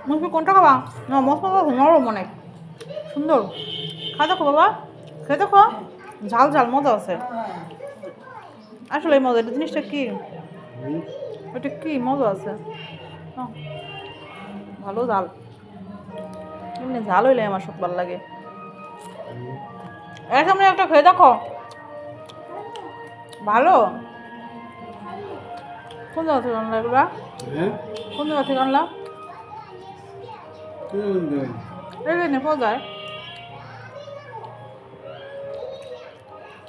মুরগি কোনটা খাবা না মশলা নরম অনেক সুন্দর খা দেখো বাবা খেয়ে দেখো ঝাল ঝাল মজা আছে আসলে এই মজা এটা জিনিসটা কি ওটা কি মজা আছে নাও, ভালো ঝাল এমনি ঝাল হইলে আমার সব ভালো লাগে এর সামনে একটা খেয়ে দেখো ভালো কোন জায়গা থেকে আনলা এগুলা কোন জায়গা থেকে আনলা রেডি পাওয়া যায়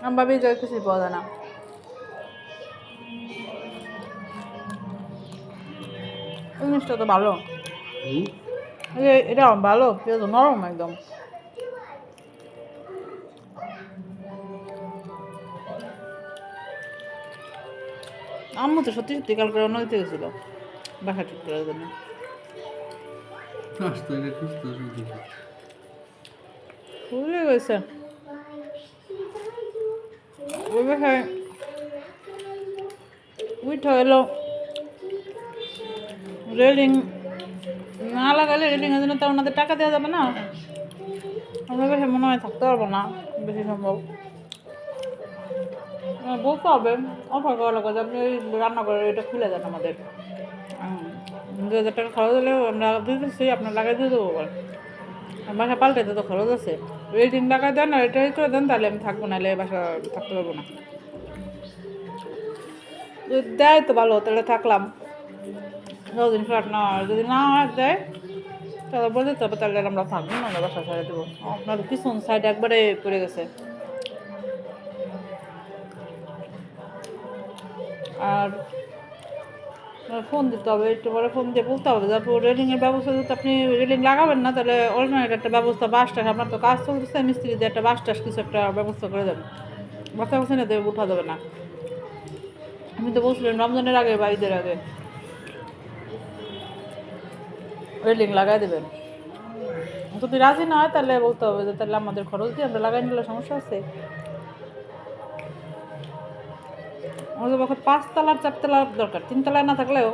আমার বাবি যায় কিছুই পাওয়া যায় না এই জিনিসটা তো ভালো এটা ভালো পেঁয়াজ নরম একদম আম্মু তো সত্যি সত্যি কালকে রান্না দিতে গেছিল বাসা ঠিক করার জন্য ভুলে গেছে ওই বাসায় উইঠা এলো রেলিং না লাগালে রেলিংয়ের জন্য তো ওনাদের টাকা দেওয়া যাবে না আমরা বাসায় মনে হয় থাকতে পারবো না বেশি সম্ভব বলতে হবে অফার করা লাগবে যে আপনি ওই রান্না করে এটা খুলে দেন আমাদের 2,000 টাকা খরচ হলেও আমরা দিতেছি আপনার লাগাই দিয়ে দেবো আবার বাসা পাল্টাইতে তো খরচ আছে রেটিং লাগাই দেন আর এটাই করে দেন তাহলে আমি থাকবো নাহলে বাসা থাকতে পারবো না যদি দেয় তো ভালো তাহলে থাকলাম 10 দিন ফ্ল্যাট না আর যদি না দেয় তাহলে বলে দিতে হবে তাহলে আমরা থাকবো না আমরা বাসা ছেড়ে দেবো আপনার পিছন সাইড একবারে পড়ে গেছে আর ফোন দিতে হবে একটু পরে ফোন দিয়ে বলতে হবে তারপর রেলিংয়ের ব্যবস্থা যদি আপনি রেলিং লাগাবেন না তাহলে অল্টারনেট একটা ব্যবস্থা বাস টাস আপনার তো কাজ চলতেছে মিস্ত্রি দিয়ে একটা বাস টাস কিছু একটা ব্যবস্থা করে দেবেন বাচ্চা বাচ্চা না দেবে উঠা দেবে না আমি তো বলছিলেন রমজানের আগে বা ঈদের আগে রেলিং লাগাই দেবেন যদি রাজি না হয় তাহলে বলতে হবে যে তাহলে আমাদের খরচ দিয়ে আমরা লাগাই নিলে সমস্যা আছে আমাদের পক্ষে 5 তলার 4 তলার দরকার 3 তলায় না থাকলেও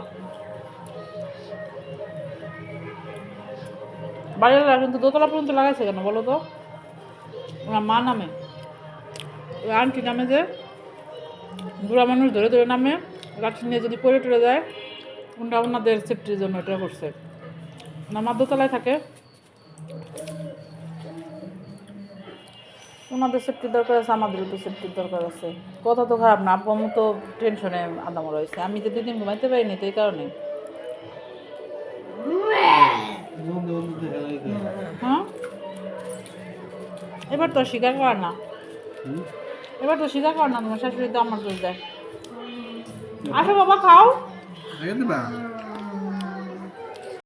বাড়িওয়ালা কিন্তু 2 তলা পর্যন্ত লাগাইছে কেন বলো তো ওনার মা নামে ওই আন্টি নামে যে বুড়া মানুষ ধরে ধরে নামে লাঠি নিয়ে যদি পড়ে টরে যায় ওনারা ওনাদের সেফটির জন্য এটা করছে ওনার 2 তলায় থাকে ওনাদের সেফটির দরকার আছে আমাদেরও তো সেফটির দরকার আছে কথা তো খারাপ না আব্বু তো টেনশনে আদাম রয়েছে আমি তো 2 দিন ঘুমাইতে পারিনি তো এই কারণে হ্যাঁ এবার তো স্বীকার কর না এবার তো স্বীকার কর না তোমার শাশুড়ি তো আমার দোষ দেয় আসো বাবা খাও